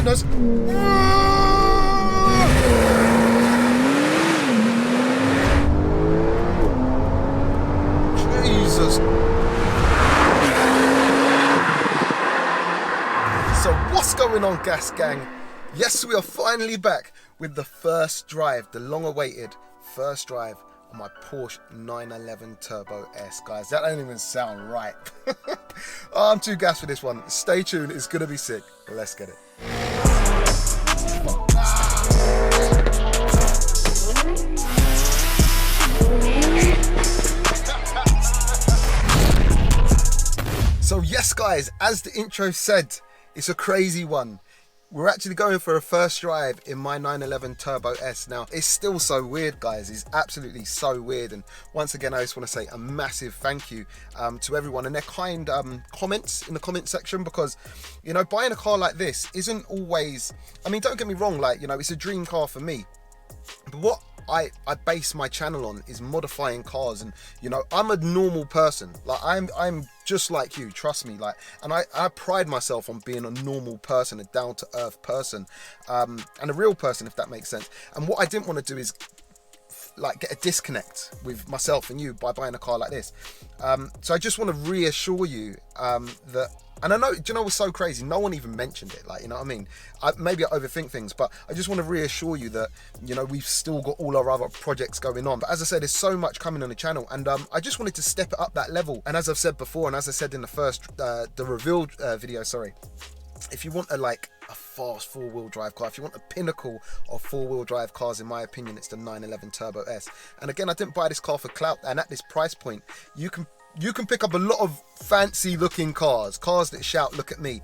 goodness. Jesus. So what's going on, Gas Gang? Yes, we are finally back with the first drive, the long-awaited first drive on my Porsche 911 Turbo S. Guys, that don't even sound right. Oh, I'm too gassed for this one. Stay tuned, it's gonna be sick. Let's get it. So yes, guys, as the intro said, it's a crazy one. We're actually going for a first drive in my 911 Turbo S. Now, it's still so weird, guys. It's absolutely so weird. And once again, I just want to say a massive thank you to everyone and their kind comments in the comment section, because, you know, buying a car like this isn't always, I mean, don't get me wrong, like, you know, it's a dream car for me. But what I base my channel on is modifying cars, and you know, I'm a normal person. Like I'm just like you, trust me. Like, and I pride myself on being a normal person, a down-to-earth person, and a real person, if that makes sense. And what I didn't want to do is like get a disconnect with myself and you by buying a car like this. So I just want to reassure you that. And I know, do you know what's so crazy? No one even mentioned it, like, you know what I mean? Maybe I overthink things, but I just want to reassure you that, you know, we've still got all our other projects going on. But as I said, there's so much coming on the channel, and I just wanted to step it up that level. And as I've said before, and as I said in the first, the reveal video, sorry, if you want a fast four-wheel drive car, if you want a pinnacle of four-wheel drive cars, in my opinion, it's the 911 Turbo S. And again, I didn't buy this car for clout, and at this price point, you can pick up a lot of fancy looking cars that shout, look at me,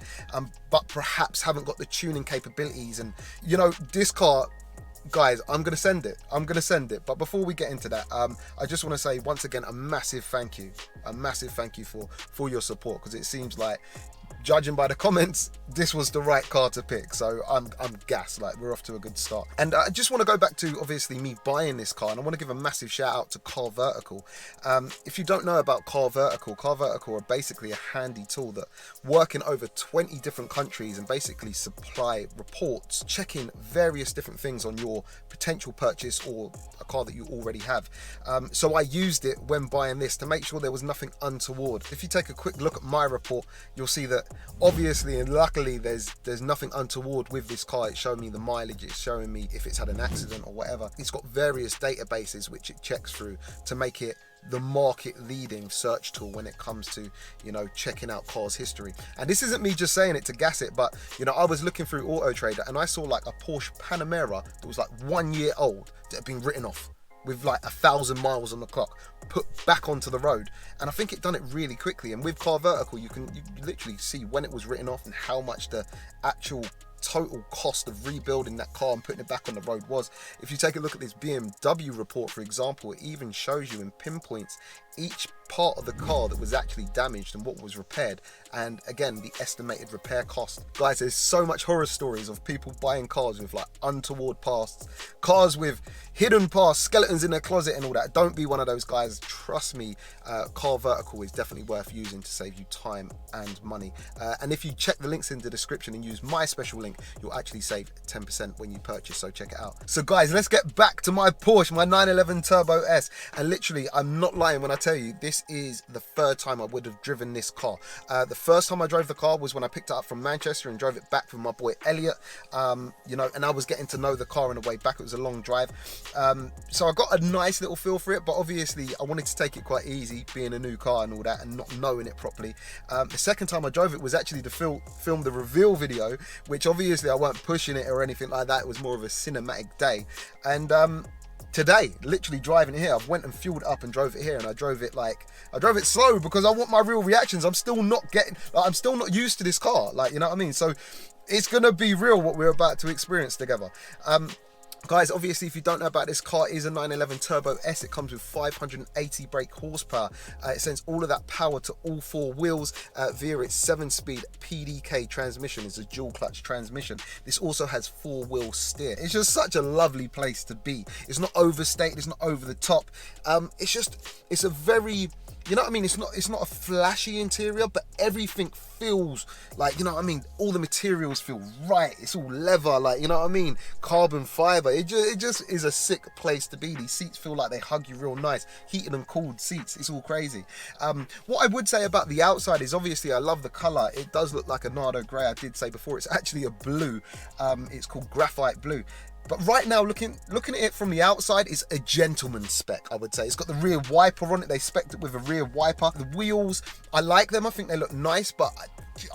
but perhaps haven't got the tuning capabilities. And you know, this car, guys, I'm gonna send it. But before we get into that, I just want to say once again a massive thank you for your support, because it seems like, judging by the comments, this was the right car to pick. So I'm gassed, like we're off to a good start. And I just want to go back to obviously me buying this car, and I want to give a massive shout out to Car Vertical. If you don't know about Car Vertical are basically a handy tool that work in over 20 different countries and basically supply reports checking various different things on your potential purchase or a car that you already have. So I used it when buying this to make sure there was nothing untoward. If you take a quick look at my report, you'll see that obviously and luckily there's nothing untoward with this car. It's showing me the mileage, it's showing me if it's had an accident or whatever. It's got various databases which it checks through to make it the market leading search tool when it comes to, you know, checking out cars history. And this isn't me just saying it to gas it, but you know, I was looking through Auto Trader and I saw like a Porsche Panamera that was like 1 year old that had been written off with like 1,000 miles on the clock, put back onto the road. And I think it done it really quickly. And with Car Vertical, you literally see when it was written off and how much the actual total cost of rebuilding that car and putting it back on the road was. If you take a look at this BMW report, for example, it even shows you in pinpoints each part of the car that was actually damaged and what was repaired, and again the estimated repair cost. Guys, there's so much horror stories of people buying cars with like untoward pasts, cars with hidden pasts, skeletons in their closet and all that. Don't be one of those guys, trust me. Car Vertical is definitely worth using to save you time and money, and if you check the links in the description and use my special link, you'll actually save 10% when you purchase, so check it out. So guys, let's get back to my Porsche, my 911 Turbo S. And literally, I'm not lying when I tell you, this is the third time I would have driven this car. The first time I drove the car was when I picked it up from Manchester and drove it back with my boy Elliot, you know, and I was getting to know the car on the way back. It was a long drive, so I got a nice little feel for it, but obviously I wanted to take it quite easy, being a new car and all that, and not knowing it properly. The second time I drove it was actually to film the reveal video, which obviously I weren't pushing it or anything like that. It was more of a cinematic day. And today, literally driving it here, I've went and fueled it up and drove it here, and I drove it slow because I want my real reactions. I'm still not used to this car, like, you know what I mean? So it's gonna be real what we're about to experience together. Guys, obviously, if you don't know about this car, it is a 911 Turbo S. It comes with 580 brake horsepower. It sends all of that power to all four wheels via its 7-speed PDK transmission. It's a dual clutch transmission. This also has 4-wheel steer. It's just such a lovely place to be. It's not overstated, it's not over the top. It's a very you know what I mean, it's not a flashy interior, but everything feels like, you know what I mean, all the materials feel right. It's all leather, like, you know what I mean, carbon fiber. It just is a sick place to be. These seats feel like they hug you real nice, heated and cooled seats. It's all crazy. What I would say about the outside is, obviously I love the color. It does look like a Nardo grey. I did say before, it's actually a blue. It's called graphite blue. But right now, looking at it from the outside, is a gentleman's spec, I would say. It's got the rear wiper on it. They spec'd it with a rear wiper. The wheels, I like them. I think they look nice, but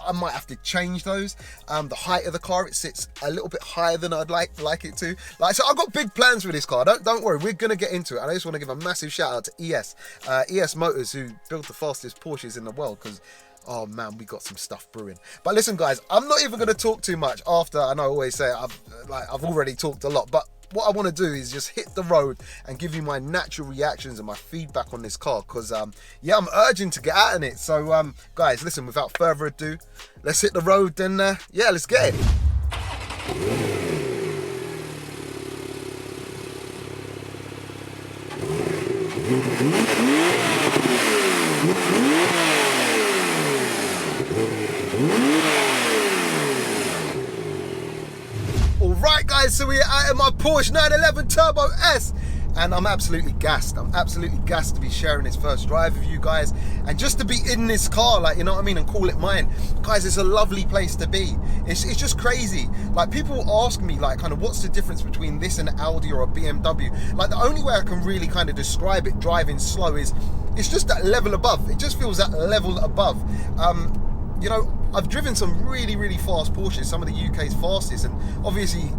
I might have to change those. The height of the car, it sits a little bit higher than I'd like it to. So I've got big plans for this car. Don't worry, we're gonna get into it. And I just want to give a massive shout out to ES Motors, who built the fastest Porsches in the world, because oh man, we got some stuff brewing. But listen guys, I'm not even going to talk too much after, and I always say I've already talked a lot, but what I want to do is just hit the road and give you my natural reactions and my feedback on this car, because yeah, I'm urging to get out in it. So guys, listen, without further ado, let's hit the road, then yeah, let's get it. Alright guys, so we're out in my Porsche 911 Turbo S, and I'm absolutely gassed. I'm absolutely gassed to be sharing this first drive with you guys, and just to be in this car, like, you know what I mean, and call it mine. Guys, it's a lovely place to be. It's just crazy. Like, people ask me, like, kind of what's the difference between this and an Audi or a BMW. Like, the only way I can really kind of describe it driving slow is it's just that level above. It just feels that level above. You know, I've driven some really, really fast Porsches, some of the UK's fastest, and obviously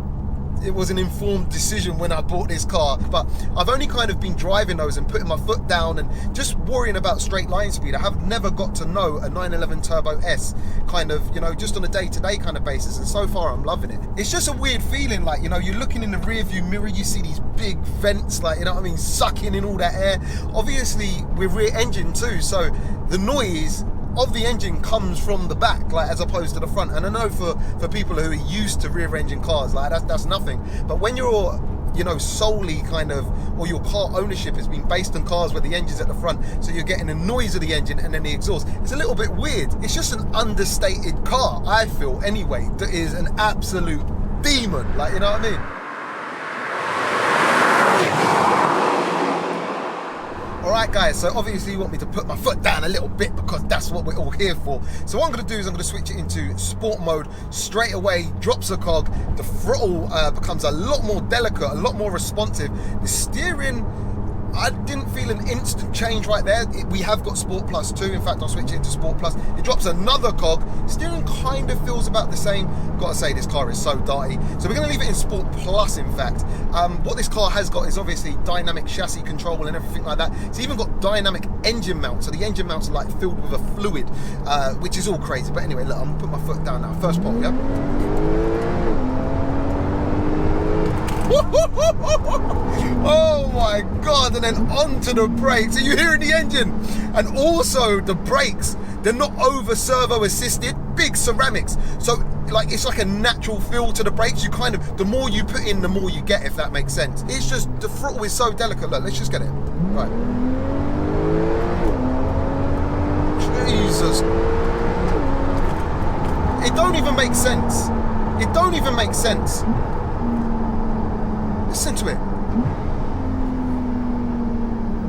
it was an informed decision when I bought this car, but I've only kind of been driving those and putting my foot down and just worrying about straight line speed. I have never got to know a 911 Turbo S kind of, you know, just on a day-to-day kind of basis, and so far I'm loving it. It's just a weird feeling, like, you know, you're looking in the rear view mirror, you see these big vents, like, you know what I mean, sucking in all that air. Obviously we're rear engine too, so the noise of the engine comes from the back, like, as opposed to the front. And I know for people who are used to rear engine cars, like, that's nothing. But when you're, you know, solely kind of, or your car ownership has been based on cars where the engine's at the front, so you're getting the noise of the engine and then the exhaust, it's a little bit weird. It's just an understated car, I feel anyway, that is an absolute demon, like, you know what I mean? Alright guys, so obviously you want me to put my foot down a little bit, because that's what we're all here for. So what I'm going to do is I'm going to switch it into sport mode straight away, drops the cog, the throttle becomes a lot more delicate, a lot more responsive. The steering, I didn't feel an instant change right there. We have got Sport Plus too. In fact, I'll switch it into Sport Plus. It drops another cog. Steering kind of feels about the same. Gotta say, this car is so dirty. So we're gonna leave it in Sport Plus, in fact. What this car has got is obviously dynamic chassis control and everything like that. It's even got dynamic engine mount. So the engine mounts are like filled with a fluid, which is all crazy. But anyway, look, I'm gonna put my foot down now. First pop, yeah? Oh my god, and then onto the brakes. Are you hearing the engine? And also the brakes, they're not over servo assisted, big ceramics. So like, it's like a natural feel to the brakes. You kind of, the more you put in, the more you get, if that makes sense. It's just, the throttle is so delicate. Look, let's just get it. Right. Jesus. It don't even make sense. It don't even make sense. Listen to it.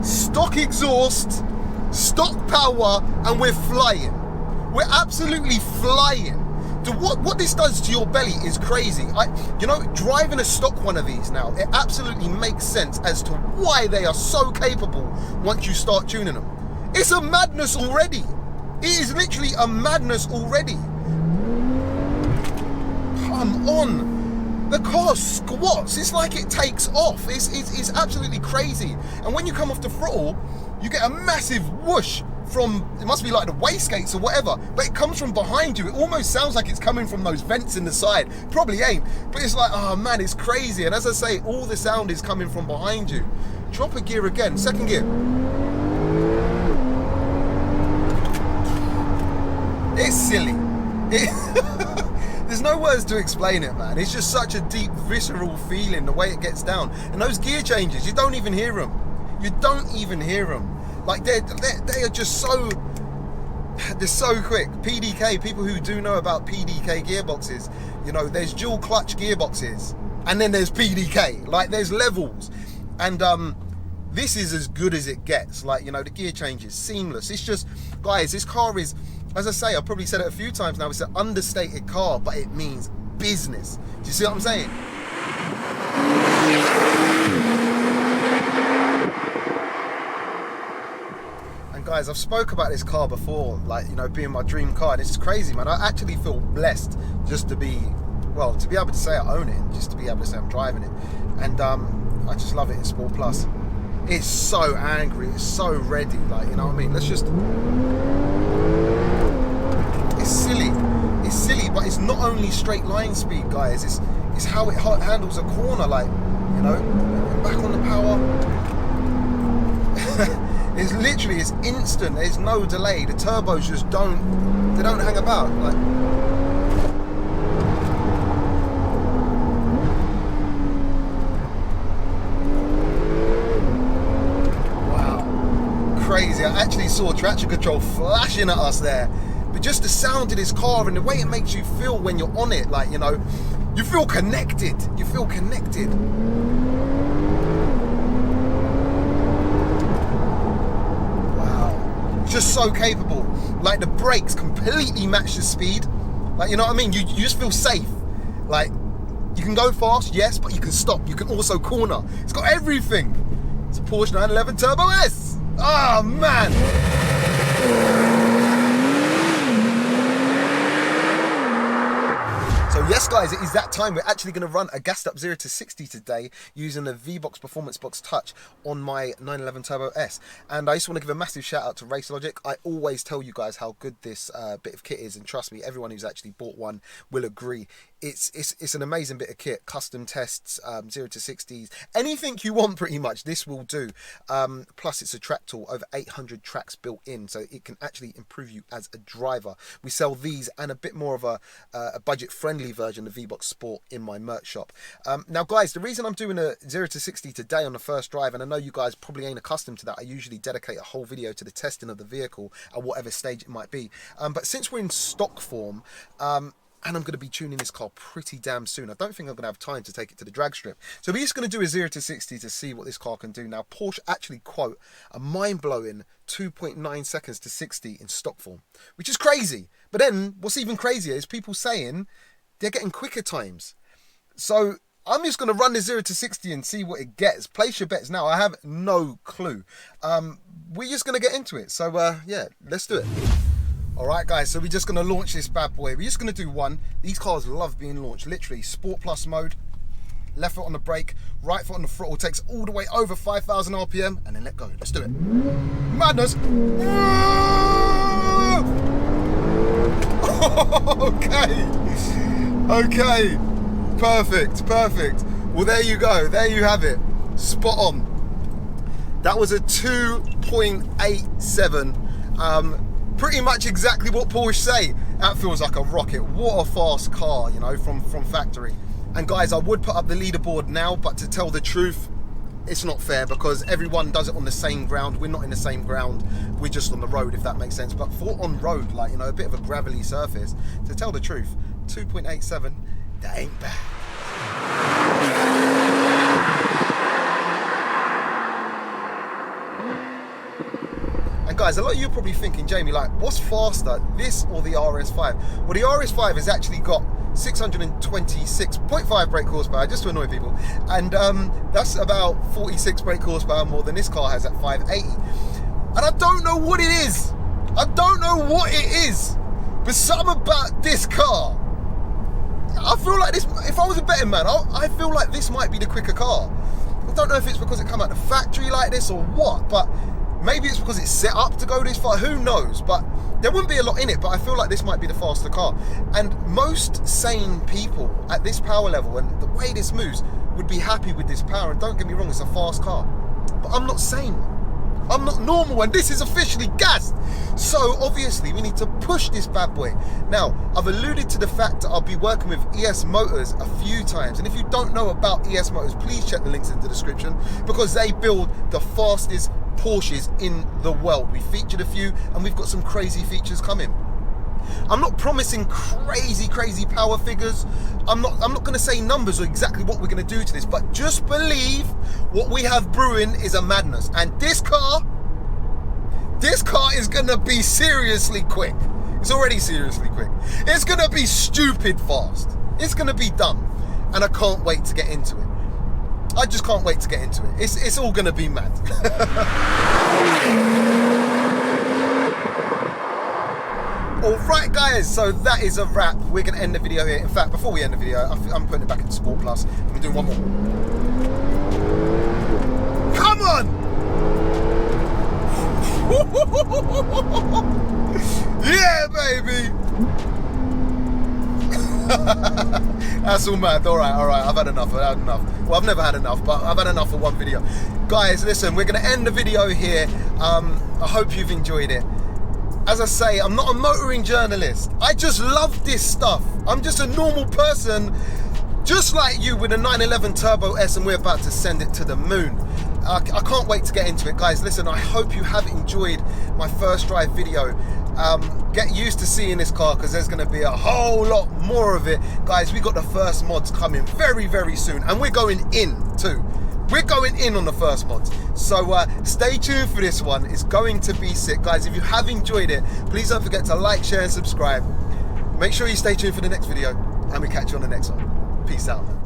Stock exhaust, stock power, and we're flying. We're absolutely flying. What this does to your belly is crazy. You know, driving a stock one of these now, it absolutely makes sense as to why they are so capable once you start tuning them. It's a madness already. It is literally a madness already. Come on. The car squats. It's like it takes off. It's absolutely crazy. And when you come off the throttle, you get a massive whoosh from, it must be like the wastegates or whatever, but it comes from behind you. It almost sounds like it's coming from those vents in the side. Probably ain't, but it's like, oh man, it's crazy. And as I say, all the sound is coming from behind you. Drop a gear again, second gear. It's silly. There's no words to explain it, man. It's just such a deep, visceral feeling, the way it gets down. And those gear changes, you don't even hear them. You don't even hear them. Like they are just so, they're so quick. PDK, people who do know about PDK gearboxes, you know, there's dual clutch gearboxes, and then there's PDK. Like there's levels, and this is as good as it gets. Like, you know, the gear change is seamless. It's just, guys, this car is, as I say, I've probably said it a few times now, it's an understated car, but it means business. Do you see what I'm saying? And guys, I've spoke about this car before, like, you know, being my dream car, and it's just crazy, man. I actually feel blessed just to be, well, to be able to say I own it, and just to be able to say I'm driving it. And I just love it in Sport Plus. It's so angry, it's so ready, like, you know what I mean? Let's just, it's silly, but it's not only straight line speed, guys, it's how it handles a corner, like, you know, back on the power. It's literally, it's instant, there's no delay, the turbos just don't hang about, like. Crazy. I actually saw traction control flashing at us there, but just the sound of this car and the way it makes you feel when you're on it, like, you know, you feel connected. Wow, just so capable. Like the brakes completely match the speed, like, you know what I mean? You just feel safe. Like, you can go fast, yes, but you can stop, you can also corner. It's got everything. It's a Porsche 911 Turbo S. Oh man! So yes guys, it is that time. We're actually going to run a gassed up 0 to 60 today using the VBOX Performance Box Touch on my 911 Turbo S. And I just want to give a massive shout out to Race Logic. I always tell you guys how good this bit of kit is, and trust me, everyone who's actually bought one will agree. It's an amazing bit of kit. Custom tests, 0 to 60s, anything you want pretty much, this will do. Plus it's a track tool, over 800 tracks built in, so it can actually improve you as a driver. We sell these and a bit more of a budget friendly version of VBOX Sport in my merch shop. Now guys, the reason I'm doing a 0 to 60 today on the first drive, and I know you guys probably ain't accustomed to that, I usually dedicate a whole video to the testing of the vehicle at whatever stage it might be, but since we're in stock form, and I'm going to be tuning this car pretty damn soon, I don't think I'm going to have time to take it to the drag strip. So we're just going to do a 0 to 60 to see what this car can do. Now, Porsche actually quote a mind-blowing 2.9 seconds to 60 in stock form, which is crazy. But then what's even crazier is people saying they're getting quicker times. So I'm just going to run the 0 to 60 and see what it gets. Place your bets now. I have no clue. We're just going to get into it. So yeah, let's do it. Alright guys, so we're just going to launch this bad boy. We're just going to do one. These cars love being launched, literally. Sport Plus mode, left foot on the brake, right foot on the throttle, takes all the way over 5,000 RPM, and then let go. Let's do it. Madness! Okay. Perfect. Well, there you go. There you have it. Spot on. That was a 2.87. Pretty much exactly what Porsche say. That feels like a rocket. What a fast car, you know, from factory. And guys, I would put up the leaderboard now, but to tell the truth, it's not fair because everyone does it on the same ground. We're not in the same ground. We're just on the road, if that makes sense. But for on road, like, you know, a bit of a gravelly surface, to tell the truth, 2.87, that ain't bad. And guys, a lot of you are probably thinking, Jamie, like, what's faster, this or the RS5? Well, the RS5 has actually got 626.5 brake horsepower, just to annoy people, and that's about 46 brake horsepower more than this car has at 580. And I don't know what it is. But something about this car, I feel like this, if I was a betting man, I feel like this might be the quicker car. I don't know if it's because it come out the factory like this or what, but maybe it's because it's set up to go this far, who knows? But there wouldn't be a lot in it, but I feel like this might be the faster car. And most sane people at this power level and the way this moves would be happy with this power. And don't get me wrong, it's a fast car. But I'm not sane. I'm not normal, and this is officially gassed. So obviously we need to push this bad boy. Now, I've alluded to the fact that I'll be working with ES Motors a few times. And if you don't know about ES Motors, please check the links in the description, because they build the fastest Porsches in the world. We featured a few, and we've got some crazy features coming. I'm not promising crazy power figures. I'm not going to say numbers or exactly what we're going to do to this, but just believe what we have brewing is a madness. And this car is going to be seriously quick. It's already seriously quick. It's going to be stupid fast. It's going to be dumb, and I can't wait to get into it. I just can't wait to get into it. It's all going to be mad. Alright guys, so that is a wrap. We're going to end the video here. In fact, before we end the video, I'm putting it back into Sport Plus. I'm doing one more. Come on! Yeah, baby! That's all mad. Alright, I've had enough. Well, I've never had enough, but I've had enough for one video. Guys, listen, we're going to end the video here. I hope you've enjoyed it. As I say, I'm not a motoring journalist. I just love this stuff. I'm just a normal person, just like you, with a 911 Turbo S, and we're about to send it to the moon. I can't wait to get into it. Guys, listen, I hope you have enjoyed my first drive video. Get used to seeing this car, because there's going to be a whole lot more of it. Guys, we got the first mods coming very soon, and we're going in too. We're going in on the first mods. So stay tuned for this one. It's going to be sick. Guys, if you have enjoyed it, please don't forget to like, share and subscribe. Make sure you stay tuned for the next video, and we catch you on the next one. Peace out.